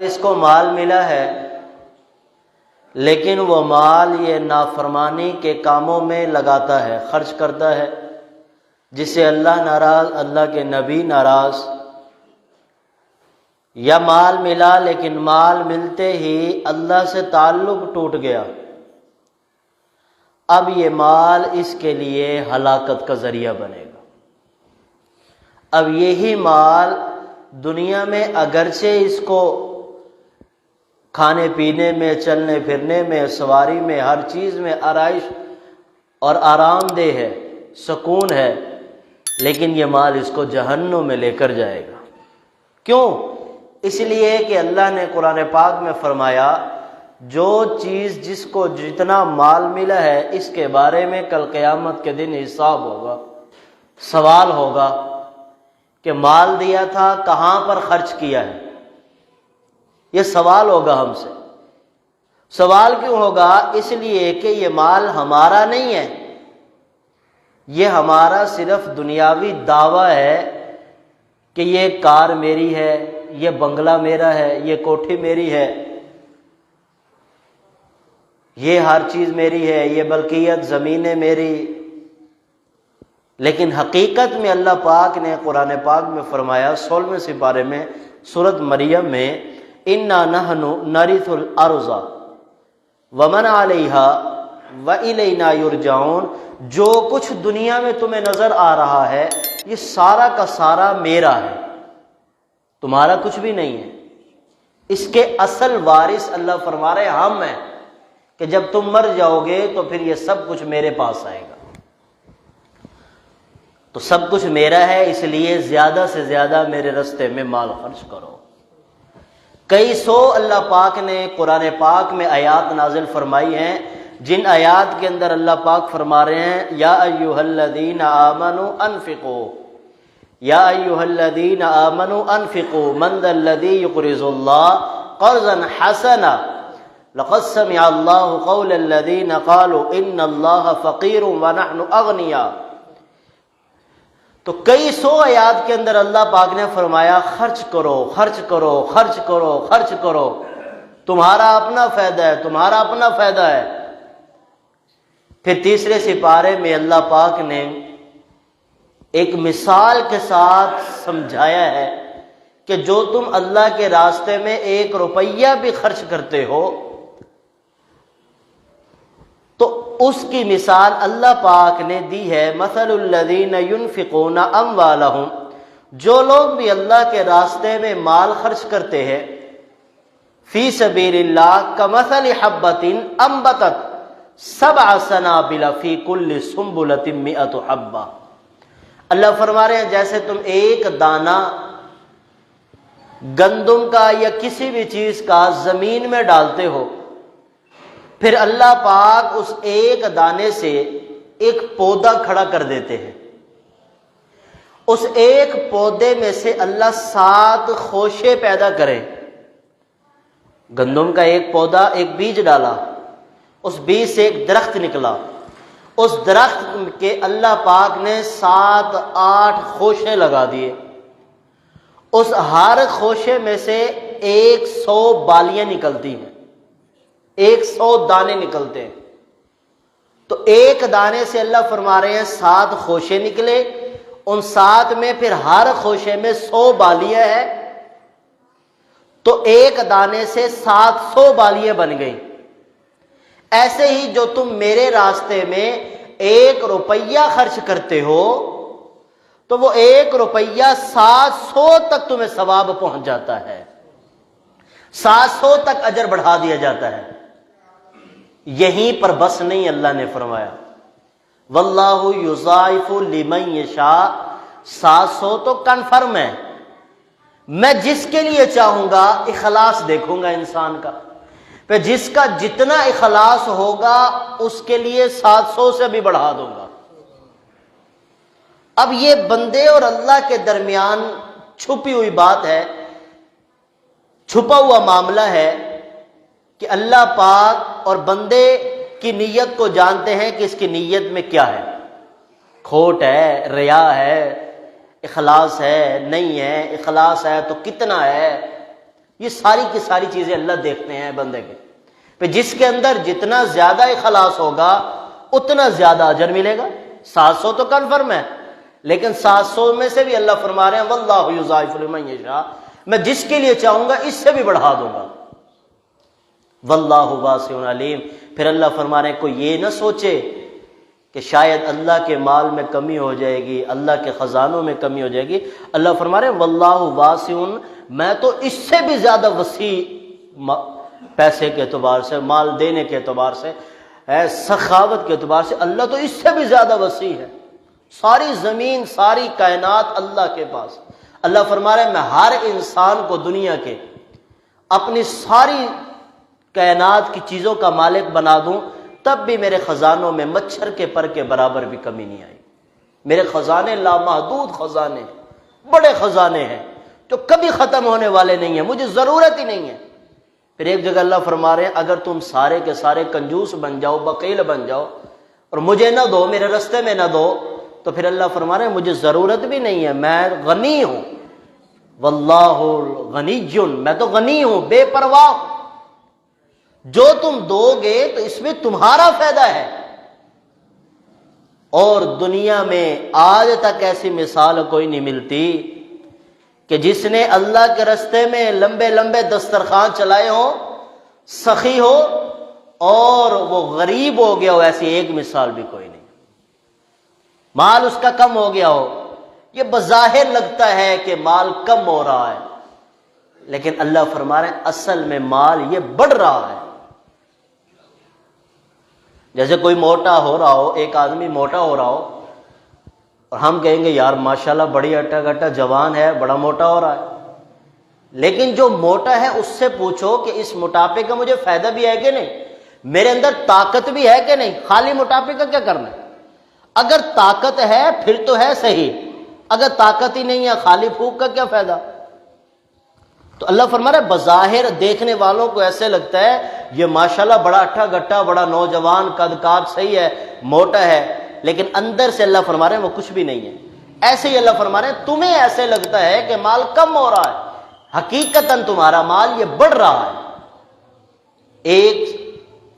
اس کو مال ملا ہے لیکن وہ مال یہ نافرمانی کے کاموں میں لگاتا ہے، خرچ کرتا ہے، جس سے اللہ ناراض، اللہ کے نبی ناراض۔ یا مال ملا لیکن مال ملتے ہی اللہ سے تعلق ٹوٹ گیا، اب یہ مال اس کے لیے ہلاکت کا ذریعہ بنے گا۔ اب یہی مال دنیا میں اگرچہ اس کو کھانے پینے میں، چلنے پھرنے میں، سواری میں، ہر چیز میں آرائش اور آرام دہ ہے، سکون ہے، لیکن یہ مال اس کو جہنم میں لے کر جائے گا۔ کیوں؟ اس لیے کہ اللہ نے قرآن پاک میں فرمایا جو چیز جس کو جتنا مال ملا ہے اس کے بارے میں کل قیامت کے دن حساب ہوگا، سوال ہوگا کہ مال دیا تھا کہاں پر خرچ کیا ہے، یہ سوال ہوگا ہم سے۔ سوال کیوں ہوگا؟ اس لیے کہ یہ مال ہمارا نہیں ہے، یہ ہمارا صرف دنیاوی دعویٰ ہے کہ یہ کار میری ہے، یہ بنگلہ میرا ہے، یہ کوٹھی میری ہے، یہ ہر چیز میری ہے، یہ ملکیت زمینیں میری۔ لیکن حقیقت میں اللہ پاک نے قرآن پاک میں فرمایا 16ویں سپارے میں سورۃ مریم میں اِنَّا نَحْنُ نَرِثُ الْأَرْضَ وَمَنْ عَلَيْهَا وَإِلَيْنَا يُرْجَعُونَ، جو کچھ دنیا میں تمہیں نظر آ رہا ہے یہ سارا کا سارا میرا ہے، تمہارا کچھ بھی نہیں ہے۔ اس کے اصل وارث اللہ فرما رہے ہم ہیں کہ جب تم مر جاؤ گے تو پھر یہ سب کچھ میرے پاس آئے گا۔ تو سب کچھ میرا ہے، اس لیے زیادہ سے زیادہ میرے رستے میں مال خرچ کرو۔ کئی سو اللہ پاک نے قرآن پاک میں آیات نازل فرمائی ہیں، جن آیات کے اندر اللہ پاک فرما رہے ہیں یا ایھا الذین آمنوا انفقوا، یا ایھا الذین آمنوا انفقوا من ذا الذی یقرض اللہ قرضا حسنا لقد سمع اللہ قول الذین قالوا ان اللہ فقیر ونحن اغنیاء۔ تو کئی سو آیات کے اندر اللہ پاک نے فرمایا خرچ کرو، خرچ کرو، خرچ کرو، خرچ کرو، تمہارا اپنا فائدہ ہے، تمہارا اپنا فائدہ ہے۔ پھر تیسرے سپارے میں اللہ پاک نے ایک مثال کے ساتھ سمجھایا ہے کہ جو تم اللہ کے راستے میں 1 روپیہ بھی خرچ کرتے ہو تو اس کی مثال اللہ پاک نے دی ہے مثل الذین ینفقون اموالہم، جو لوگ بھی اللہ کے راستے میں مال خرچ کرتے ہیں، فی سبیل اللہ کمثل حبۃ انبتت 7 سنابل فی کل سنبلۃ 100 حبہ۔ اللہ فرما رہے ہیں جیسے تم ایک دانہ گندم کا یا کسی بھی چیز کا زمین میں ڈالتے ہو، پھر اللہ پاک اس ایک دانے سے ایک پودا کھڑا کر دیتے ہیں، اس ایک پودے میں سے اللہ 7 خوشے پیدا کرے۔ گندم کا ایک پودا، ایک بیج ڈالا، اس بیج سے ایک درخت نکلا، اس درخت کے اللہ پاک نے 7-8 خوشے لگا دیے، اس ہر خوشے میں سے 100 بالیاں نکلتی ہیں، 100 دانے نکلتے ہیں۔ تو ایک دانے سے اللہ فرما رہے ہیں 7 خوشے نکلے، ان 7 میں پھر ہر خوشے میں 100 بالیاں ہیں، تو ایک دانے سے 700 بالیاں بن گئی۔ ایسے ہی جو تم میرے راستے میں 1 روپیہ خرچ کرتے ہو تو وہ 1 روپیہ 700 تک تمہیں ثواب پہنچ جاتا ہے، 700 تک اجر بڑھا دیا جاتا ہے۔ یہیں پر بس نہیں، اللہ نے فرمایا واللہ یضاعف لمن یشاء، 700 تو کنفرم ہے، میں جس کے لیے چاہوں گا اخلاص دیکھوں گا انسان کا، پھر جس کا جتنا اخلاص ہوگا اس کے لیے 700 سے بھی بڑھا دوں گا۔ اب یہ بندے اور اللہ کے درمیان چھپی ہوئی بات ہے، چھپا ہوا معاملہ ہے کہ اللہ پاک اور بندے کی نیت کو جانتے ہیں کہ اس کی نیت میں کیا ہے، کھوٹ ہے، ریا ہے، اخلاص ہے نہیں ہے، اخلاص ہے تو کتنا ہے، یہ ساری کی ساری چیزیں اللہ دیکھتے ہیں بندے کے پہ. جس کے اندر جتنا زیادہ اخلاص ہوگا اتنا زیادہ اجر ملے گا. 700 تو کنفرم ہے، لیکن 700 میں سے بھی اللہ فرما رہے ہیں واللہ یضاعف لمن یشاء، میں جس کے لیے چاہوں گا اس سے بھی بڑھا دوں گا. واللہ واسع علیم. پھر اللہ فرما رہے ہیں کوئی یہ نہ سوچے کہ شاید اللہ کے مال میں کمی ہو جائے گی، اللہ کے خزانوں میں کمی ہو جائے گی. اللہ فرما رہے ہیں واللہ واسع، میں تو اس سے بھی زیادہ وسیع پیسے کے اعتبار سے، مال دینے کے اعتبار سے، سخاوت کے اعتبار سے اللہ تو اس سے بھی زیادہ وسیع ہے. ساری زمین ساری کائنات اللہ کے پاس. اللہ فرما رہے ہیں میں ہر انسان کو دنیا کے اپنی ساری کائنات کی چیزوں کا مالک بنا دوں تب بھی میرے خزانوں میں مچھر کے پر کے برابر بھی کمی نہیں آئی. میرے خزانے لامحدود خزانے، بڑے خزانے ہیں جو کبھی ختم ہونے والے نہیں ہیں، مجھے ضرورت ہی نہیں ہے. پھر ایک جگہ اللہ فرما رہے ہیں اگر تم سارے کے سارے کنجوس بن جاؤ، بخیل بن جاؤ اور مجھے نہ دو، میرے رستے میں نہ دو، تو پھر اللہ فرما رہے ہیں مجھے ضرورت بھی نہیں ہے، میں غنی ہوں. واللہ غنی، میں تو غنی ہوں، بے پرواہ ہوں. جو تم دو گے تو اس میں تمہارا فائدہ ہے. اور دنیا میں آج تک ایسی مثال کوئی نہیں ملتی کہ جس نے اللہ کے رستے میں لمبے لمبے دسترخوان چلائے ہوں، سخی ہو اور وہ غریب ہو گیا ہو. ایسی ایک مثال بھی کوئی نہیں. مال اس کا کم ہو گیا ہو، یہ بظاہر لگتا ہے کہ مال کم ہو رہا ہے، لیکن اللہ فرما رہے ہیں اصل میں مال یہ بڑھ رہا ہے. جیسے کوئی موٹا ہو رہا ہو، ایک آدمی موٹا ہو رہا ہو اور ہم کہیں گے یار ماشاءاللہ بڑی اٹا گٹا جوان ہے، بڑا موٹا ہو رہا ہے. لیکن جو موٹا ہے اس سے پوچھو کہ اس موٹاپے کا مجھے فائدہ بھی ہے کہ نہیں، میرے اندر طاقت بھی ہے کہ نہیں. خالی موٹاپے کا کیا کرنا ہے؟ اگر طاقت ہے پھر تو ہے صحیح، اگر طاقت ہی نہیں ہے خالی پھونک کا کیا فائدہ. تو اللہ فرما رہا ہے بظاہر دیکھنے والوں کو ایسے لگتا ہے یہ ماشاءاللہ بڑا اٹھا گٹا، بڑا نوجوان، قد کاٹ صحیح ہے، موٹا ہے، لیکن اندر سے اللہ فرما رہے ہیں وہ کچھ بھی نہیں ہے. ایسے ہی اللہ فرما رہے ہیں تمہیں ایسے لگتا ہے کہ مال کم ہو رہا ہے، حقیقتاً تمہارا مال یہ بڑھ رہا ہے. ایک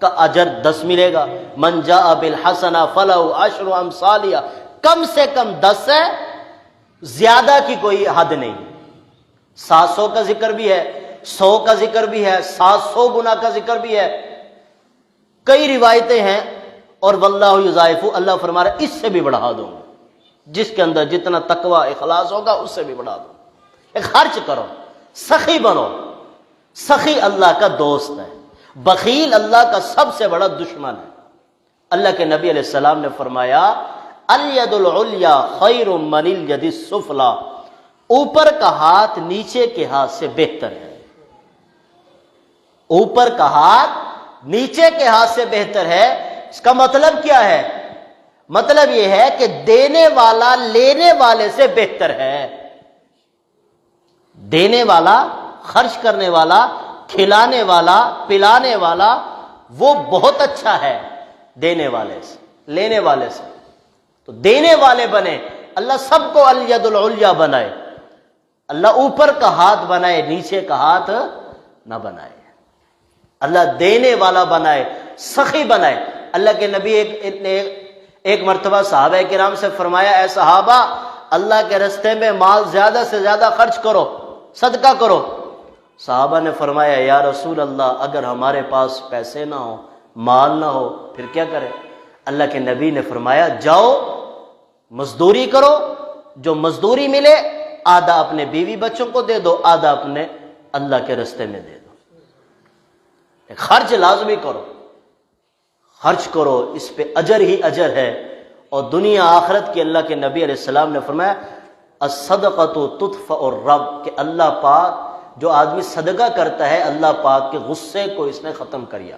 کا اجر 10 ملے گا. من جاء بالحسنہ فلہ عشر امثالہا، کم سے کم 10 ہے، زیادہ کی کوئی حد نہیں. 700 کا ذکر بھی ہے، 100 کا ذکر بھی ہے، 700 گنا کا ذکر بھی ہے، کئی روایتیں ہیں. اور واللہ یضاعف، اللہ فرما رہا ہے اس سے بھی بڑھا دوں گا. جس کے اندر جتنا تقوی اخلاص ہوگا اس سے بھی بڑھا دوں. ایک خرچ کرو، سخی بنو. سخی اللہ کا دوست ہے، بخیل اللہ کا سب سے بڑا دشمن ہے. اللہ کے نبی علیہ السلام نے فرمایا الید العلیا خیر من الید السفلی، اوپر کا ہاتھ نیچے کے ہاتھ سے بہتر ہے. اوپر کا ہاتھ نیچے کے ہاتھ سے بہتر ہے. اس کا مطلب کیا ہے؟ مطلب یہ ہے کہ دینے والا لینے والے سے بہتر ہے. دینے والا، خرچ کرنے والا، کھلانے والا، پلانے والا وہ بہت اچھا ہے دینے والے سے، لینے والے سے. تو دینے والے بنے. اللہ سب کو الید العلیا بنائے، اللہ اوپر کا ہاتھ بنائے، نیچے کا ہاتھ نہ بنائے. اللہ دینے والا بنائے، سخی بنائے. اللہ کے نبی ایک مرتبہ صحابہ کرام سے فرمایا اے صحابہ اللہ کے رستے میں مال زیادہ سے زیادہ خرچ کرو، صدقہ کرو. صحابہ نے فرمایا یا رسول اللہ اگر ہمارے پاس پیسے نہ ہو، مال نہ ہو، پھر کیا کریں؟ اللہ کے نبی نے فرمایا جاؤ مزدوری کرو، جو مزدوری ملے آدھا اپنے بیوی بچوں کو دے دو، آدھا اپنے اللہ کے رستے میں دے دو. خرچ لازمی کرو، خرچ کرو، اس پہ اجر ہی اجر ہے. اور دنیا آخرت کی اللہ کے نبی علیہ السلام نے فرمایا الصدقۃ تطفئ الرب، کہ اللہ پاک جو آدمی صدقہ کرتا ہے اللہ پاک کے غصے کو اس نے ختم کیا.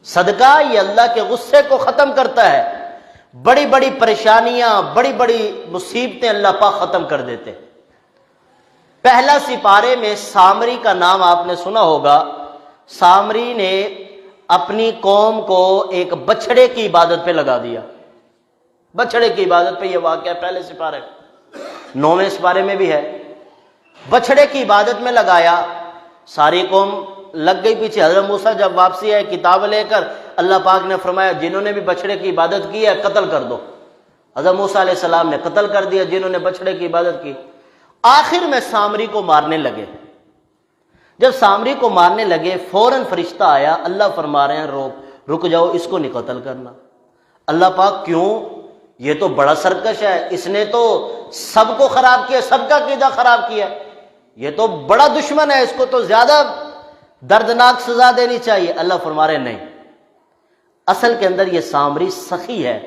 صدقہ یہ اللہ کے غصے کو ختم کرتا ہے. بڑی بڑی پریشانیاں، بڑی بڑی مصیبتیں اللہ پاک ختم کر دیتے. پہلا سپارے میں سامری کا نام آپ نے سنا ہوگا. سامری نے اپنی قوم کو ایک بچڑے کی عبادت پہ لگا دیا. بچڑے کی عبادت پہ یہ واقعہ پہلے سپارے میں، 9ویں سپارے میں بھی ہے. بچڑے کی عبادت میں لگایا. ساری قوم لگ گئی پیچھے. حضرت موسیٰ جب واپسی آئے کتاب لے کر، اللہ پاک نے فرمایا جنہوں نے بھی بچڑے کی عبادت کی ہے قتل کر دو. حضرت موسیٰ علیہ السلام نے قتل کر دیا جنہوں نے بچڑے کی عبادت کی. آخر میں سامری کو مارنے لگے. جب سامری کو مارنے لگے فوراً فرشتہ آیا، اللہ فرما رہے ہیں رک جاؤ، اس کو نہیں قتل کرنا. اللہ پاک کیوں؟ یہ تو بڑا سرکش ہے، اس نے تو سب کو خراب کیا، سب کا عقیدہ خراب کیا، یہ تو بڑا دشمن ہے، اس کو تو زیادہ دردناک سزا دینی چاہیے. اللہ فرما رہے نہیں، اصل کے اندر یہ سامری سخی ہے،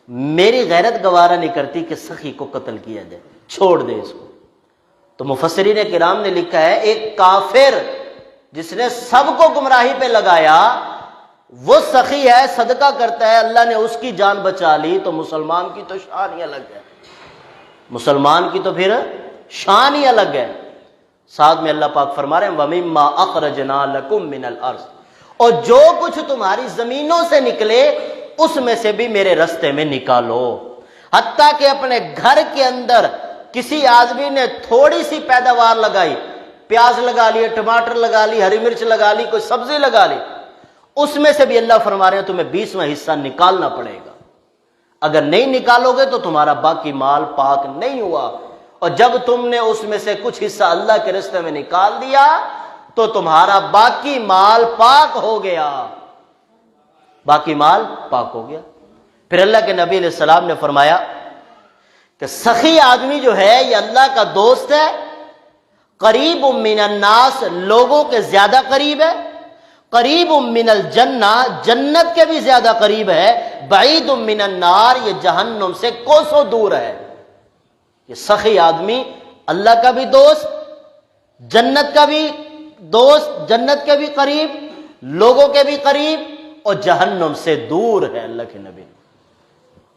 میری غیرت گوارا نہیں کرتی کہ سخی کو قتل کیا جائے، چھوڑ دے اس کو. تو مفسرین کرام نے لکھا ہے ایک کافر جس نے سب کو گمراہی پہ لگایا وہ سخی ہے، صدقہ کرتا ہے، اللہ نے اس کی جان بچا لی، تو مسلمان کی تو شان ہی الگ ہے، مسلمان کی تو پھر شان ہی الگ ہے. ساتھ میں اللہ پاک فرما رہے ہیں وَمِمَّا أَخْرَجْنَا لَكُم مِّنَ الْأَرْضِ، اور جو کچھ تمہاری زمینوں سے نکلے اس میں سے بھی میرے رستے میں نکالو. حتیٰ کہ اپنے گھر کے اندر کسی آدمی نے تھوڑی سی پیداوار لگائی، پیاز لگا لی، ٹماٹر لگا لی، ہری مرچ لگا لی، کوئی سبزی لگا لی، اس میں سے بھی اللہ فرما رہے ہیں تمہیں 20واں حصہ نکالنا پڑے گا. اگر نہیں نکالو گے تو تمہارا باقی مال پاک نہیں ہوا. اور جب تم نے اس میں سے کچھ حصہ اللہ کے راستے میں نکال دیا تو تمہارا باقی مال پاک ہو گیا، باقی مال پاک ہو گیا. پھر اللہ کے نبی علیہ السلام نے فرمایا کہ سخی آدمی جو ہے یہ اللہ کا دوست ہے، قریب من الناس، لوگوں کے زیادہ قریب ہے، قریب من الجنہ، جنت کے بھی زیادہ قریب ہے، بعید من النار، یہ جہنم سے کوسوں دور ہے. یہ سخی آدمی اللہ کا بھی دوست، جنت کا بھی دوست، جنت کے بھی قریب، لوگوں کے بھی قریب، اور جہنم سے دور ہے اللہ کے نبی نے.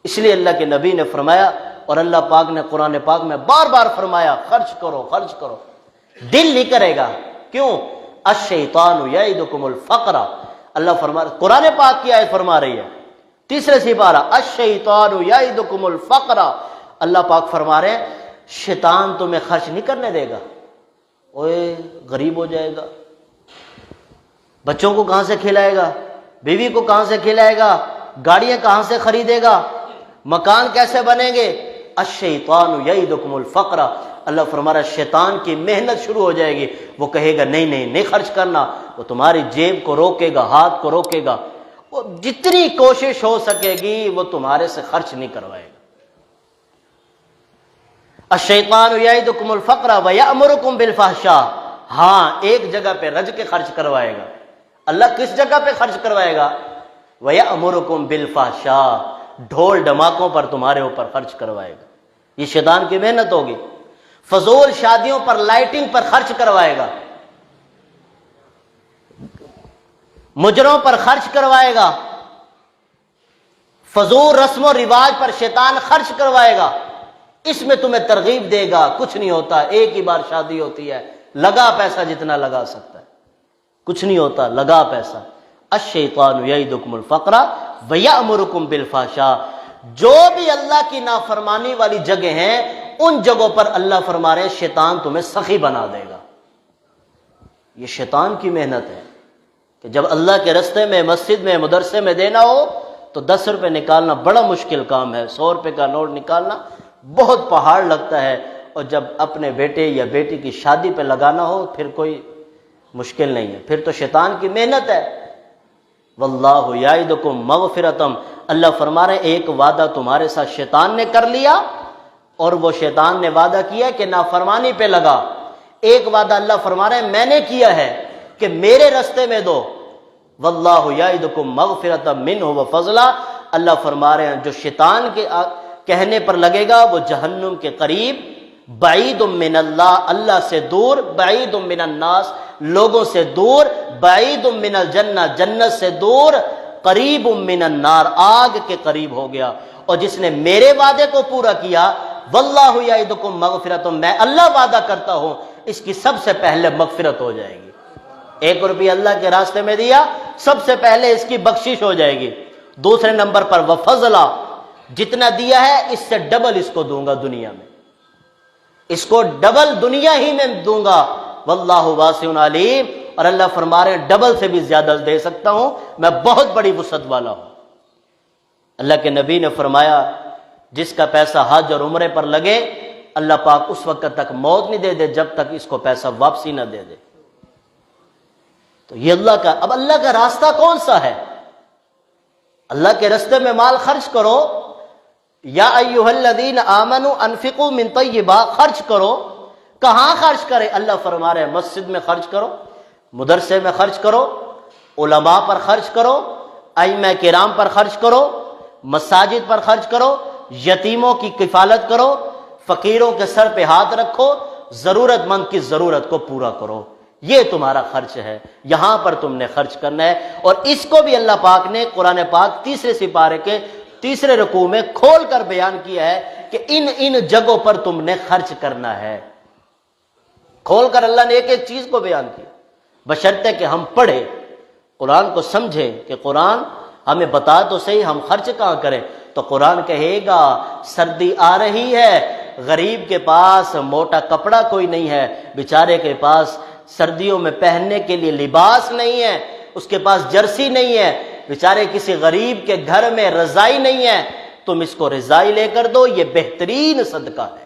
اس لیے اللہ کے نبی نے فرمایا، اور اللہ پاک نے قرآن پاک میں بار بار فرمایا خرچ کرو خرچ کرو. دل نہیں کرے گا، کیوں؟ الشیطان یعدکم الفقر، اللہ فرما، قرآن پاک کی آیت فرما رہی ہے 3 سپارہ، الشیطان یعدکم الفقر، اللہ پاک فرما رہے ہیں شیطان تمہیں خرچ نہیں کرنے دے گا. اوے غریب ہو جائے گا، بچوں کو کہاں سے کھلائے گا، بیوی کو کہاں سے کھلائے گا، گاڑیاں کہاں سے خریدے گا، مکان کیسے بنیں گے. الشیطان یعدکم الفقر، اللہ فرما رہا ہے شیطان کی محنت شروع ہو جائے گی، وہ کہے گا نہیں خرچ کرنا، وہ تمہاری جیب کو روکے گا، ہاتھ کو روکے گا، وہ جتنی کوشش ہو سکے گی وہ تمہارے سے خرچ نہیں کروائے گا. الشیطان یعدکم الفقر ویأمرکم بالفحشاء، ہاں ایک جگہ پہ رج کے خرچ کروائے گا. اللہ کس جگہ پہ خرچ کروائے گا؟ ویأمرکم بالفحشاء، ڈھول ڈماکوں پر تمہارے اوپر خرچ کروائے گا. یہ شیطان کی محنت ہوگی. فضول شادیوں پر، لائٹنگ پر خرچ کروائے گا، مجروں پر خرچ کروائے گا، فضول رسم و رواج پر شیطان خرچ کروائے گا. اس میں تمہیں ترغیب دے گا کچھ نہیں ہوتا، ایک ہی بار شادی ہوتی ہے، لگا پیسہ جتنا لگا سکتا ہے، کچھ نہیں ہوتا، لگا پیسہ. الشیطان یعدکم الفقر ویأمرکم بالفحشاء، جو بھی اللہ کی نافرمانی والی جگہ ہیں ان جگہوں پر اللہ فرما رہے ہیں شیطان تمہیں سخی بنا دے گا. یہ شیطان کی محنت ہے کہ جب اللہ کے راستے میں، مسجد میں، مدرسے میں دینا ہو تو 10 روپے نکالنا بڑا مشکل کام ہے، 100 روپے کا نوٹ نکالنا بہت پہاڑ لگتا ہے، اور جب اپنے بیٹے یا بیٹی کی شادی پہ لگانا ہو پھر کوئی مشکل نہیں ہے، پھر تو شیطان کی محنت ہے. واللہ یعدکم مغفرتم، اللہ فرما رہے ہیں ایک وعدہ تمہارے ساتھ شیطان نے کر لیا، اور وہ شیطان نے وعدہ کیا کہ نافرمانی پہ لگا. ایک وعدہ اللہ فرما رہے ہیں میں نے کیا ہے کہ میرے راستے میں دو. واللہ یعدکم مغفرتم منہ وفضلا، اللہ فرما رہے ہیں جو شیطان کے کہنے پر لگے گا وہ جہنم کے قریب، بعید من اللہ، اللہ سے دور، بعید من الناس، لوگوں سے دور، بعید من الجنہ، جنت سے دور، قریب من النار، آگ کے قریب ہو گیا. اور جس نے میرے وعدے کو پورا کیا، واللہ یعدکم مغفرتم، میں اللہ وعدہ کرتا ہوں اس کی سب سے پہلے مغفرت ہو جائے گی. 1 روپیہ اللہ کے راستے میں دیا، سب سے پہلے اس کی بخشش ہو جائے گی. دوسرے نمبر پر وفضلا، جتنا دیا ہے اس سے ڈبل اس کو دوں گا دنیا میں، اس کو ڈبل دنیا ہی میں دوں گا. واللہ واسع علیم، اور اللہ فرما رہے ہیں ڈبل سے بھی زیادہ دے سکتا ہوں، میں بہت بڑی وسعت والا ہوں۔ اللہ کے نبی نے فرمایا جس کا پیسہ حج اور عمرے پر لگے اللہ پاک اس وقت تک موت نہیں دے دے جب تک اس کو پیسہ واپسی نہ دے دے۔ تو یہ اللہ کا راستہ کون سا ہے؟ اللہ کے راستے میں مال خرچ کرو، یا ایھا الذین آمنوا انفقوا من طیبات، خرچ کرو۔ کہاں خرچ کرے؟ اللہ فرما رہے ہیں مسجد میں خرچ کرو، مدرسے میں خرچ کرو، علماء پر خرچ کرو، ائمہ کرام پر خرچ کرو، مساجد پر خرچ کرو، یتیموں کی کفالت کرو، فقیروں کے سر پہ ہاتھ رکھو، ضرورت مند کی ضرورت کو پورا کرو۔ یہ تمہارا خرچ ہے، یہاں پر تم نے خرچ کرنا ہے۔ اور اس کو بھی اللہ پاک نے قرآن پاک تیسرے سپارے کے تیسرے رکوع میں کھول کر بیان کیا ہے کہ ان جگہوں پر تم نے خرچ کرنا ہے۔ کھول کر اللہ نے ایک ایک چیز کو بیان کیا، بشرطے کہ ہم پڑھیں، قرآن کو سمجھیں کہ قرآن ہمیں بتا تو صحیح ہم خرچ کہاں کریں۔ تو قرآن کہے گا سردی آ رہی ہے، غریب کے پاس موٹا کپڑا کوئی نہیں ہے، بیچارے کے پاس سردیوں میں پہننے کے لیے لباس نہیں ہے، اس کے پاس جرسی نہیں ہے، بیچارے کسی غریب کے گھر میں رضائی نہیں ہے، تم اس کو رضائی لے کر دو، یہ بہترین صدقہ ہے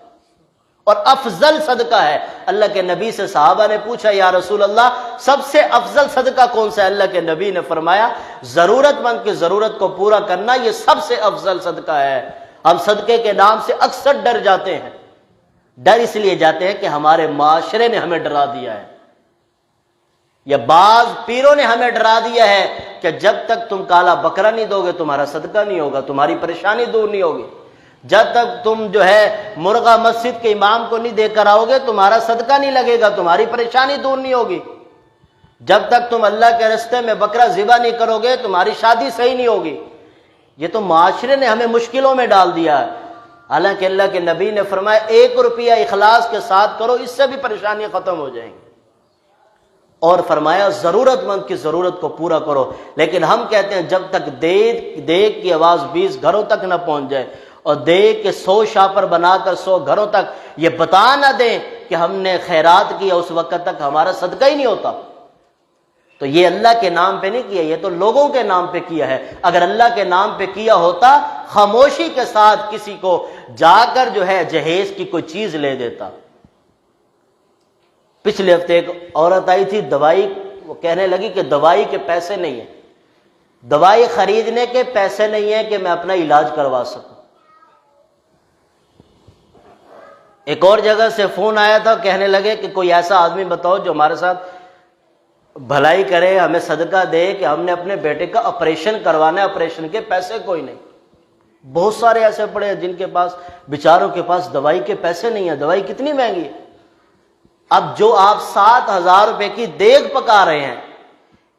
اور افضل صدقہ ہے۔ اللہ کے نبی سے صحابہ نے پوچھا یا رسول اللہ سب سے افضل صدقہ کون سا ہے؟ اللہ کے نبی نے فرمایا ضرورت مند کی ضرورت کو پورا کرنا یہ سب سے افضل صدقہ ہے۔ ہم صدقے کے نام سے اکثر ڈر جاتے ہیں، ڈر اس لیے جاتے ہیں کہ ہمارے معاشرے نے ہمیں ڈرا دیا ہے، یا بعض پیروں نے ہمیں ڈرا دیا ہے کہ جب تک تم کالا بکرا نہیں دو گے تمہارا صدقہ نہیں ہوگا، تمہاری پریشانی دور نہیں ہوگی، جب تک تم مرغا مسجد کے امام کو نہیں دے کر آؤ گے تمہارا صدقہ نہیں لگے گا، تمہاری پریشانی دور نہیں ہوگی، جب تک تم اللہ کے راستے میں بکرا ذبح نہیں کرو گے تمہاری شادی صحیح نہیں ہوگی۔ یہ تو معاشرے نے ہمیں مشکلوں میں ڈال دیا ہے، حالانکہ اللہ کے نبی نے فرمایا 1 روپیہ اخلاص کے ساتھ کرو، اس سے بھی پریشانیاں ختم ہو جائیں گی، اور فرمایا ضرورت مند کی ضرورت کو پورا کرو۔ لیکن ہم کہتے ہیں جب تک دیگ کی آواز 20 گھروں تک نہ پہنچ جائے اور دیگ کے 100 شاپر بنا کر 100 گھروں تک یہ بتا نہ دیں کہ ہم نے خیرات کیا، اس وقت تک ہمارا صدقہ ہی نہیں ہوتا۔ تو یہ اللہ کے نام پہ نہیں کیا، یہ تو لوگوں کے نام پہ کیا ہے۔ اگر اللہ کے نام پہ کیا ہوتا خاموشی کے ساتھ کسی کو جا کر جہیز کی کوئی چیز لے دیتا۔ پچھلے ہفتے ایک عورت آئی تھی دوائی، وہ کہنے لگی کہ دوائی کے پیسے نہیں ہیں، دوائی خریدنے کے پیسے نہیں ہیں کہ میں اپنا علاج کروا سکوں۔ ایک اور جگہ سے فون آیا تھا، کہنے لگے کہ کوئی ایسا آدمی بتاؤ جو ہمارے ساتھ بھلائی کرے، ہمیں صدقہ دے کہ ہم نے اپنے بیٹے کا آپریشن کروانا ہے، آپریشن کے پیسے کوئی نہیں۔ بہت سارے ایسے پڑے ہیں جن کے پاس بیچاروں کے پاس دوائی کے پیسے نہیں ہیں، دوائی کتنی مہنگی ہے۔ اب جو آپ 7,000 روپے کی دیگ پکا رہے ہیں،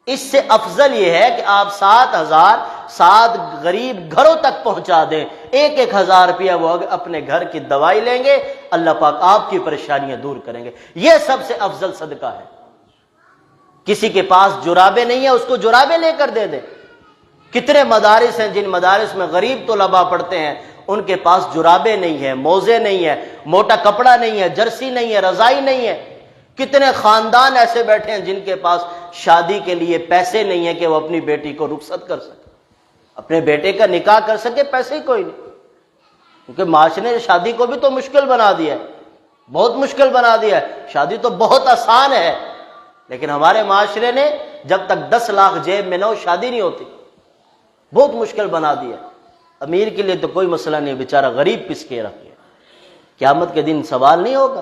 اس سے افضل یہ ہے کہ آپ 7 غریب گھروں تک پہنچا دیں، 1,000 روپیہ وہ اپنے گھر کی دوائی لیں گے، اللہ پاک آپ کی پریشانیاں دور کریں گے۔ یہ سب سے افضل صدقہ ہے۔ کسی کے پاس جرابیں نہیں ہیں اس کو جرابیں لے کر دے دیں۔ کتنے مدارس ہیں جن مدارس میں غریب طلباء پڑھتے ہیں، ان کے پاس جرابیں نہیں ہیں، موزے نہیں ہیں، موٹا کپڑا نہیں ہے، جرسی نہیں ہے، رضائی نہیں ہے۔ کتنے خاندان ایسے بیٹھے ہیں جن کے پاس شادی کے لیے پیسے نہیں ہیں کہ وہ اپنی بیٹی کو رخصت کر سکے، اپنے بیٹے کا نکاح کر سکے، پیسے ہی کوئی نہیں، کیونکہ معاشرے نے شادی کو بھی تو مشکل بنا دیا ہے، بہت مشکل بنا دیا ہے۔ شادی تو بہت آسان ہے، لیکن ہمارے معاشرے نے جب تک 10 لاکھ جیب میں نہ ہو شادی نہیں ہوتی، بہت مشکل بنا دیا۔ امیر کے لیے تو کوئی مسئلہ نہیں، بیچارہ غریب پس کے رکھ گیا، قیامت کے دن سوال نہیں ہوگا،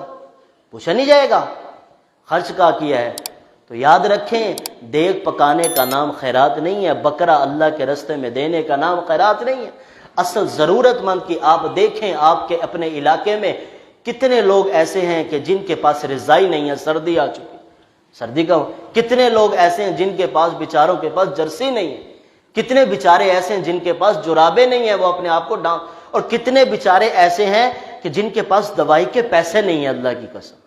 پوچھا نہیں جائے گا خرچ کا کیا ہے۔ تو یاد رکھیں دیگ پکانے کا نام خیرات نہیں ہے، بکرا اللہ کے راستے میں دینے کا نام خیرات نہیں ہے۔ اصل ضرورت مند کی آپ دیکھیں، آپ کے اپنے علاقے میں کتنے لوگ ایسے ہیں کہ جن کے پاس رضائی نہیں ہے، سردی آ چکی، سردی کا کتنے لوگ ایسے ہیں جن کے پاس بیچاروں کے پاس جرسی نہیں ہے، کتنے بیچارے ایسے ہیں جن کے پاس جرابیں نہیں ہیں وہ اپنے آپ کو اور کتنے بیچارے ایسے ہیں کہ جن کے پاس دوائی کے پیسے نہیں ہیں، اللہ کی قسم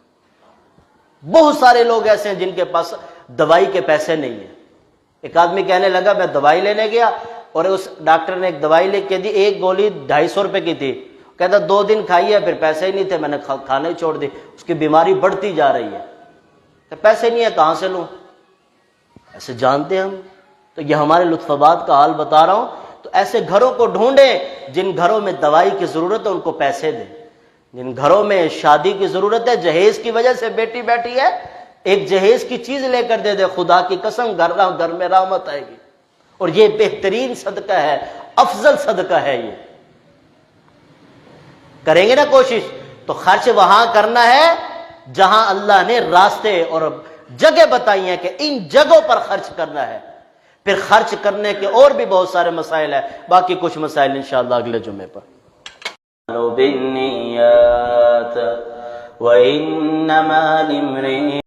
بہت سارے لوگ ایسے ہیں جن کے پاس دوائی کے پیسے نہیں ہیں۔ ایک آدمی کہنے لگا میں دوائی لینے گیا اور اس ڈاکٹر نے ایک دوائی لکھ کے دی، ایک گولی 250 روپے کی تھی، کہتا 2 دن کھائی ہے، پھر پیسے ہی نہیں تھے، میں نے کھانے چھوڑ دی، اس کی بیماری بڑھتی جا رہی ہے، پیسے نہیں ہے کہاں سے لوں؟ ایسے جانتے ہیں ہم، تو یہ ہمارے لطف آباد کا حال بتا رہا ہوں. تو ایسے گھروں کو ڈھونڈیں جن گھروں میں دوائی کی ضرورت ہے ان کو پیسے دیں. جن گھروں میں شادی کی ضرورت ہے، جہیز کی وجہ سے بیٹی بیٹھی ہے، ایک جہیز کی چیز لے کر دے دے. خدا کی قسم گھر میں رحمت آئے گی. اور یہ بہترین صدقہ ہے، افضل صدقہ ہے. یہ کریں گے نا کوشش تو خرچ وہاں کرنا ہے جہاں اللہ نے راستے اور جگہ بتائی ہیں کہ ان جگہوں پر خرچ کرنا ہے. پھر خرچ کرنے کے اور بھی بہت سارے مسائل ہیں، باقی کچھ مسائل انشاءاللہ اگلے جمعے پر. بالنیات وإنما لامرئ